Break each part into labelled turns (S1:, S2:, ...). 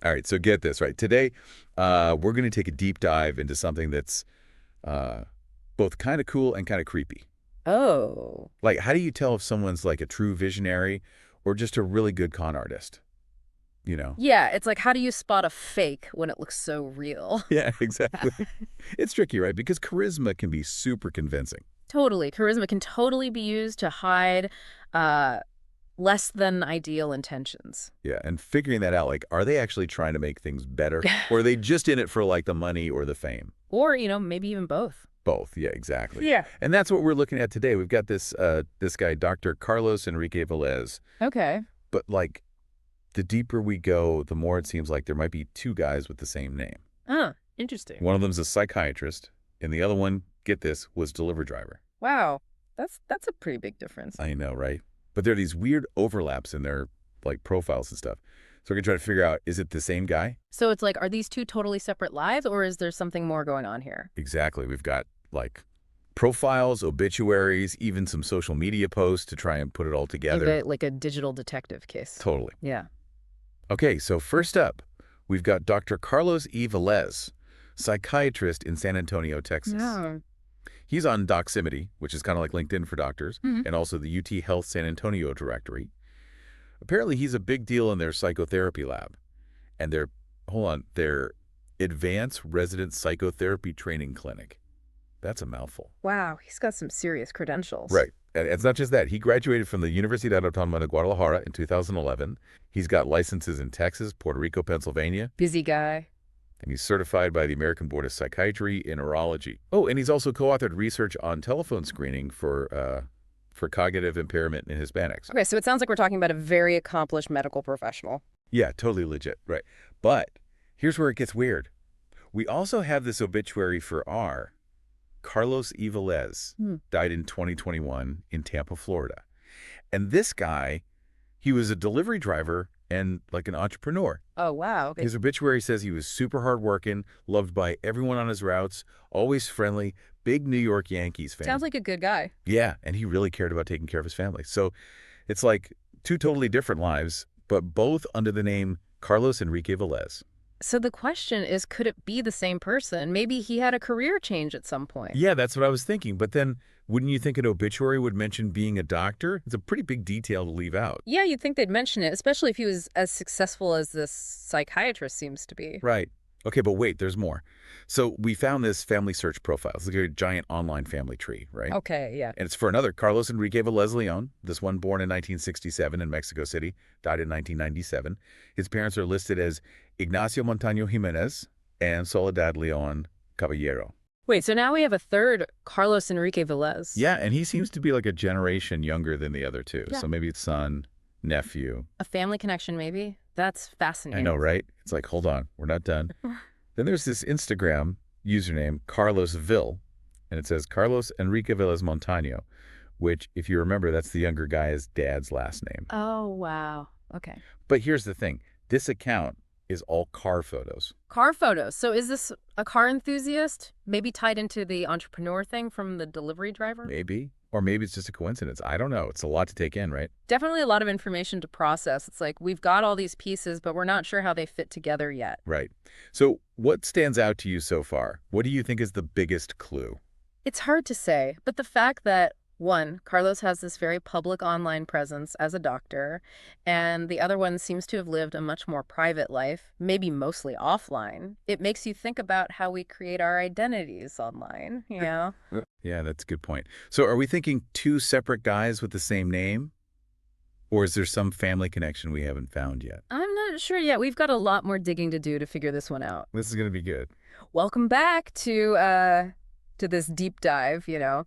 S1: All right, so get this, right? Today, we're going to take a deep dive into something that's uh, both kind of cool and kind of creepy.
S2: Oh.
S1: Like, how do you tell if someone's like a true visionary or just a really good con artist? You know?
S2: Yeah, it's like, how do you spot a fake when it looks so real?
S1: Yeah, exactly. It's tricky, right? Because charisma can be super convincing.
S2: Totally. Charisma can totally be used to hide uh, less than ideal intentions.
S1: Yeah, and figuring that out, like, are they actually trying to make things better, or are they just in it for like the money or the fame?
S2: Or, maybe even both.
S1: Both, yeah, exactly.
S2: Yeah.
S1: And that's what we're looking at today. We've got this guy, Dr. Carlos Enrique Velez.
S2: Okay.
S1: But like, the deeper we go, the more it seems like there might be two guys with the same name.
S2: Interesting.
S1: One of them's a psychiatrist, and the other one, get this, was delivery driver.
S2: Wow. That's a pretty big difference.
S1: I know, right? But there are these weird overlaps in their like profiles and stuff. So we're gonna try to figure out, is it the same guy?
S2: So it's like, are these two totally separate lives, or is there something more going on here?
S1: Exactly. We've got like profiles, obituaries, even some social media posts to try and put it all together.
S2: Like a digital detective case.
S1: Totally.
S2: Yeah.
S1: Okay, so first up, we've got Dr. Carlos E. Velez, psychiatrist in San Antonio, Texas.
S2: Yeah.
S1: He's on Doximity, which is kind of like LinkedIn for doctors,
S2: Mhm.
S1: and also the UT Health San Antonio directory. Apparently, he's a big deal in their psychotherapy lab and their advanced resident psychotherapy training clinic. That's a mouthful.
S2: Wow, he's got some serious credentials.
S1: Right. And it's not just that. He graduated from the Universidad Autónoma de Guadalajara in 2011. He's got licenses in Texas, Puerto Rico, Pennsylvania,
S2: Busy guy.
S1: and he's certified by the American Board of Psychiatry in Neurology. Oh, and he's also co-authored research on telephone screening for cognitive impairment in Hispanics.
S2: Okay, so it sounds like we're talking about a very accomplished medical professional.
S1: Yeah, totally legit. Right. But here's where it gets weird. We also have this obituary for R. Carlos E. Velez, died in 2021 in Tampa, Florida. And this guy, he was a delivery driver and like an entrepreneur.
S2: Oh, wow. Okay.
S1: His obituary says he was super hardworking, loved by everyone on his routes, always friendly, big New York Yankees fan.
S2: Sounds like a good guy.
S1: Yeah, and he really cared about taking care of his family. So it's like two totally different lives, but both under the name Carlos Enrique Velez.
S2: So the question is, could it be the same person? Maybe he had a career change at some point.
S1: Yeah, that's what I was thinking. But then wouldn't you think an obituary would mention being a doctor? It's a pretty big detail to leave out.
S2: Yeah, you'd think they'd mention it, especially if he was as successful as this psychiatrist seems to be.
S1: Right. Okay, but wait, there's more. So we found this family search profile. It's like a giant online family tree, right?
S2: Okay, yeah.
S1: And it's for another Carlos Enrique Velez Leon, this one born in 1967 in Mexico City, died in 1997. His parents are listed as Ignacio Montaño Jimenez and Soledad Leon Caballero.
S2: Wait, so now we have a third Carlos Enrique Velez.
S1: Yeah, and he seems to be like a generation younger than the other two.
S2: Yeah.
S1: So maybe it's son, nephew.
S2: A family connection, maybe? That's fascinating.
S1: I know, right? It's like, hold on, we're not done. Then there's this Instagram username, Carlos Vil, and it says Carlos Enrique Velez Montaño, which, if you remember, that's the younger guy's dad's last name.
S2: Oh, wow. Okay.
S1: But here's the thing. This account is all car photos.
S2: Car photos. So is this a car enthusiast? Maybe tied into the entrepreneur thing from the delivery driver?
S1: Maybe. Or maybe it's just a coincidence. I don't know. It's a lot to take in, right?
S2: Definitely a lot of information to process. It's like we've got all these pieces, but we're not sure how they fit together yet.
S1: Right. So what stands out to you so far? What do you think is the biggest clue?
S2: It's hard to say, but the fact that, one, Carlos has this very public online presence as a doctor, and the other one seems to have lived a much more private life, maybe mostly offline. It makes you think about how we create our identities online, you know?
S1: Yeah, that's a good point. So are we thinking two separate guys with the same name? Or is there some family connection we haven't found yet?
S2: I'm not sure yet. We've got a lot more digging to do to figure this one out.
S1: This is going to be good.
S2: Welcome back to this deep dive, you know.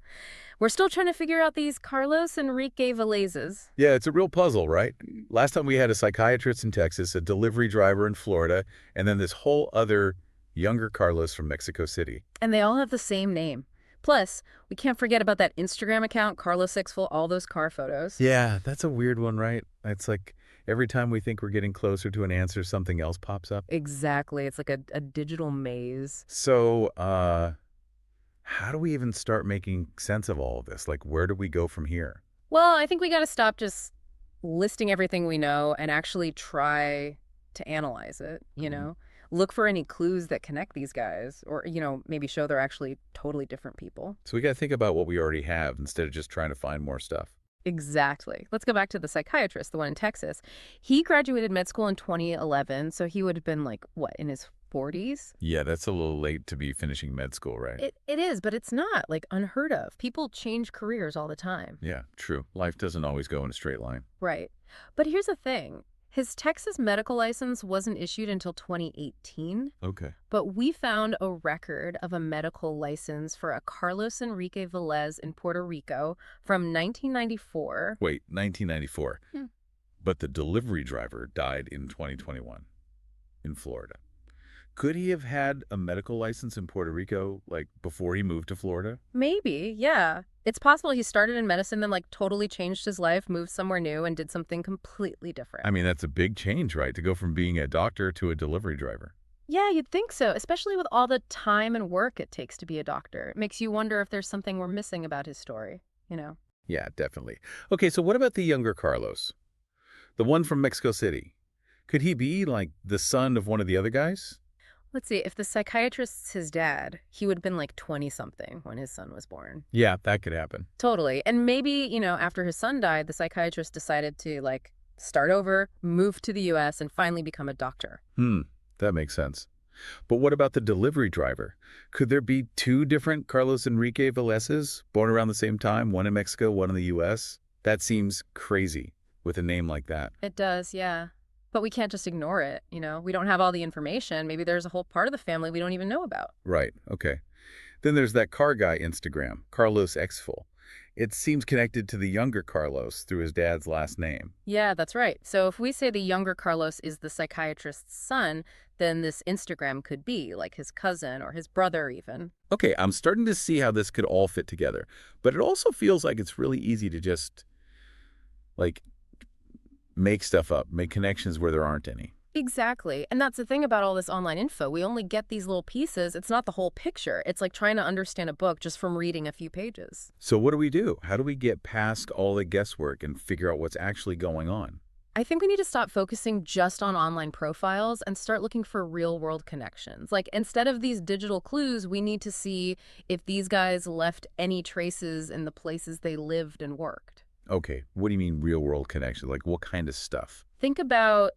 S2: We're still trying to figure out these Carlos Enrique Velezes.
S1: Yeah, it's a real puzzle, right? Last time we had a psychiatrist in Texas, a delivery driver in Florida, and then this whole other younger Carlos from Mexico City.
S2: And they all have the same name. Plus, we can't forget about that Instagram account, Carlos Sixful, all those car photos.
S1: Yeah, that's a weird one, right? It's like every time we think we're getting closer to an answer, something else pops up.
S2: Exactly. It's like a digital maze.
S1: So, how do we even start making sense of all of this? Like, where do we go from here?
S2: Well, I think we got to stop just listing everything we know and actually try to analyze it, look for any clues that connect these guys or, maybe show they're actually totally different people.
S1: So we got to think about what we already have instead of just trying to find more stuff.
S2: Exactly. Let's go back to the psychiatrist, the one in Texas. He graduated med school in 2011, so he would have been like, what, in his 40s?
S1: Yeah, that's a little late to be finishing med school, right?
S2: It is, but it's not, like, unheard of. People change careers all the time.
S1: Yeah, true. Life doesn't always go in a straight line.
S2: Right. But here's the thing. His Texas medical license wasn't issued until 2018,
S1: Okay.
S2: but we found a record of a medical license for a Carlos Enrique Velez in Puerto Rico from 1994.
S1: Wait, 1994.
S2: Hmm.
S1: But the delivery driver died in 2021 in Florida. Could he have had a medical license in Puerto Rico, like, before he moved to Florida?
S2: Maybe, yeah. It's possible he started in medicine, then, like, totally changed his life, moved somewhere new, and did something completely different.
S1: I mean, that's a big change, right? To go from being a doctor to a delivery driver.
S2: Yeah, you'd think so, especially with all the time and work it takes to be a doctor. It makes you wonder if there's something we're missing about his story.
S1: Yeah, definitely. Okay, so what about the younger Carlos? The one from Mexico City? Could he be, like, the son of one of the other guys?
S2: Let's see, if the psychiatrist's his dad, he would have been like 20-something when his son was born.
S1: Yeah, that could happen.
S2: Totally. And maybe, after his son died, the psychiatrist decided to, like, start over, move to the U.S., and finally become a doctor.
S1: That makes sense. But what about the delivery driver? Could there be two different Carlos Enrique Velezes born around the same time, one in Mexico, one in the U.S.? That seems crazy with a name like that.
S2: It does, yeah. But we can't just ignore it, We don't have all the information. Maybe there's a whole part of the family we don't even know about.
S1: Right, okay. Then there's that car guy Instagram, Carlos Xful. It seems connected to the younger Carlos through his dad's last name.
S2: Yeah, that's right. So if we say the younger Carlos is the psychiatrist's son, then this Instagram could be like his cousin or his brother even.
S1: Okay, I'm starting to see how this could all fit together. But it also feels like it's really easy to just, like, make stuff up, make connections where there aren't any.
S2: Exactly. And that's the thing about all this online info. We only get these little pieces. It's not the whole picture. It's like trying to understand a book just from reading a few pages.
S1: So what do? How do we get past all the guesswork and figure out what's actually going on?
S2: I think we need to stop focusing just on online profiles and start looking for real-world connections. Like, instead of these digital clues, we need to see if these guys left any traces in the places they lived and worked.
S1: Okay, what do you mean real-world connections? Like, what kind of stuff?
S2: Think about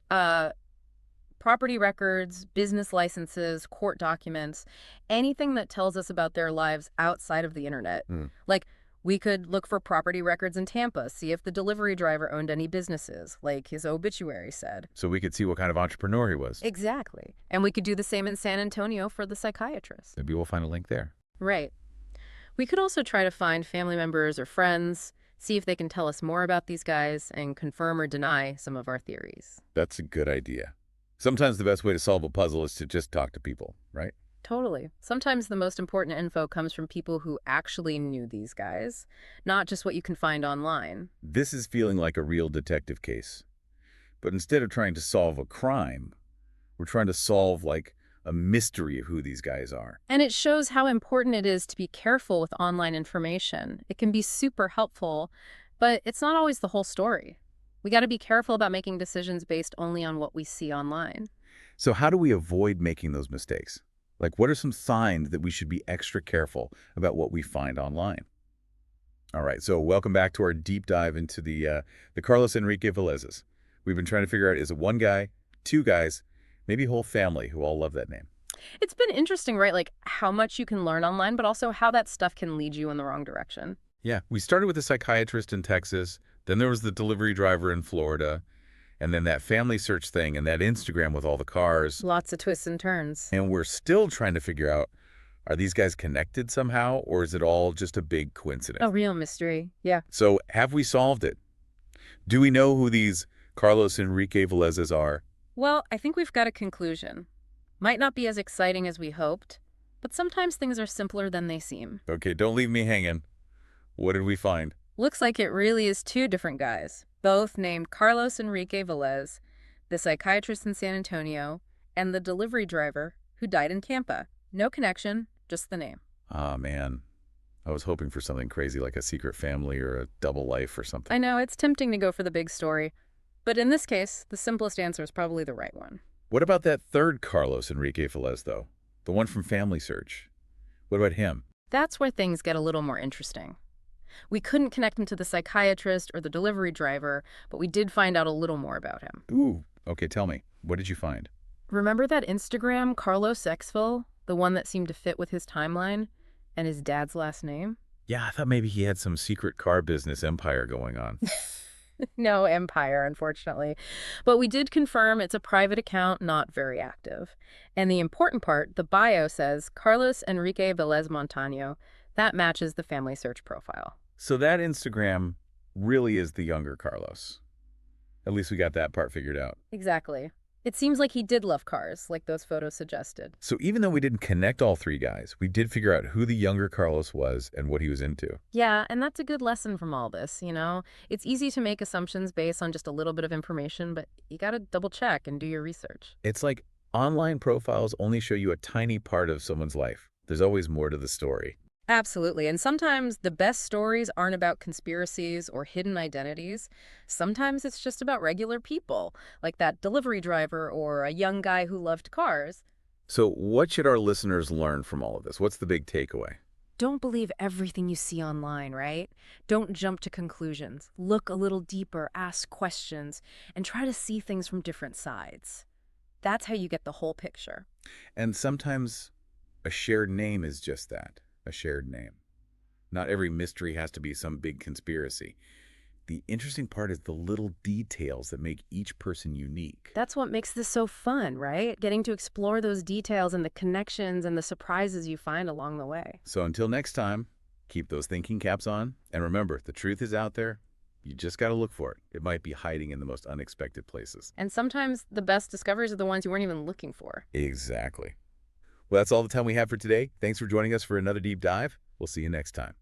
S2: property records, business licenses, court documents, anything that tells us about their lives outside of the internet. Like, we could look for property records in Tampa, see if the delivery driver owned any businesses, like his obituary said.
S1: So we could see what kind of entrepreneur he was.
S2: Exactly. And we could do the same in San Antonio for the psychiatrist.
S1: Maybe we'll find a link there.
S2: Right. We could also try to find family members or friends, see if they can tell us more about these guys and confirm or deny some of our theories.
S1: That's a good idea. Sometimes the best way to solve a puzzle is to just talk to people, right?
S2: Totally. Sometimes the most important info comes from people who actually knew these guys, not just what you can find online.
S1: This is feeling like a real detective case. But instead of trying to solve a crime, we're trying to solve, like, a mystery of who these guys are.
S2: And it shows how important it is to be careful with online information. It can be super helpful, but it's not always the whole story. We got to be careful about making decisions based only on what we see online.
S1: So how do we avoid making those mistakes? Like, what are some signs that we should be extra careful about what we find online? All right, so welcome back to our deep dive into the Carlos Enrique Velezes. We've been trying to figure out, is it one guy, two guys, maybe a whole family who all love that name?
S2: It's been interesting, right? Like, how much you can learn online, but also how that stuff can lead you in the wrong direction.
S1: Yeah, we started with a psychiatrist in Texas, then there was the delivery driver in Florida, and then that family search thing and that Instagram with all the cars.
S2: Lots of twists and turns.
S1: And we're still trying to figure out, are these guys connected somehow, or is it all just a big coincidence?
S2: A real mystery, yeah.
S1: So have we solved it? Do we know who these Carlos Enrique Velezes are?
S2: Well, I think we've got a conclusion. Might not be as exciting as we hoped, but sometimes things are simpler than they seem.
S1: Okay, don't leave me hanging. What did we find?
S2: Looks like it really is two different guys, both named Carlos Enrique Velez, the psychiatrist in San Antonio, and the delivery driver who died in Tampa. No connection, just the name.
S1: Ah, man. I was hoping for something crazy like a secret family or a double life or something.
S2: I know, it's tempting to go for the big story. But in this case, the simplest answer is probably the right one.
S1: What about that third Carlos Enrique Velez, though? The one from Family Search. What about him?
S2: That's where things get a little more interesting. We couldn't connect him to the psychiatrist or the delivery driver, but we did find out a little more about him.
S1: Ooh, okay, tell me. What did you find?
S2: Remember that Instagram, Carlos Exville, the one that seemed to fit with his timeline and his dad's last name?
S1: Yeah, I thought maybe he had some secret car business empire going on.
S2: No empire, unfortunately. But we did confirm it's a private account, not very active. And the important part, the bio says Carlos Enrique Velez Montano. That matches the Family Search profile.
S1: So that Instagram really is the younger Carlos. At least we got that part figured out.
S2: Exactly. It seems like he did love cars, like those photos suggested.
S1: So even though we didn't connect all three guys, we did figure out who the younger Carlos was and what he was into.
S2: Yeah, and that's a good lesson from all this, you know? It's easy to make assumptions based on just a little bit of information, but you gotta double check and do your research.
S1: It's like online profiles only show you a tiny part of someone's life. There's always more to the story.
S2: Absolutely. And sometimes the best stories aren't about conspiracies or hidden identities. Sometimes it's just about regular people, like that delivery driver or a young guy who loved cars.
S1: So what should our listeners learn from all of this? What's the big takeaway?
S2: Don't believe everything you see online, right? Don't jump to conclusions. Look a little deeper, ask questions, and try to see things from different sides. That's how you get the whole picture.
S1: And sometimes a shared name is just that, a shared name. Not every mystery has to be some big conspiracy. The interesting part is the little details that make each person unique.
S2: That's what makes this so fun, right? Getting to explore those details and the connections and the surprises you find along the way.
S1: So until next time, keep those thinking caps on. And remember, the truth is out there. You just got to look for it. It might be hiding in the most unexpected places.
S2: And sometimes the best discoveries are the ones you weren't even looking for.
S1: Exactly. Well, that's all the time we have for today. Thanks for joining us for another deep dive. We'll see you next time.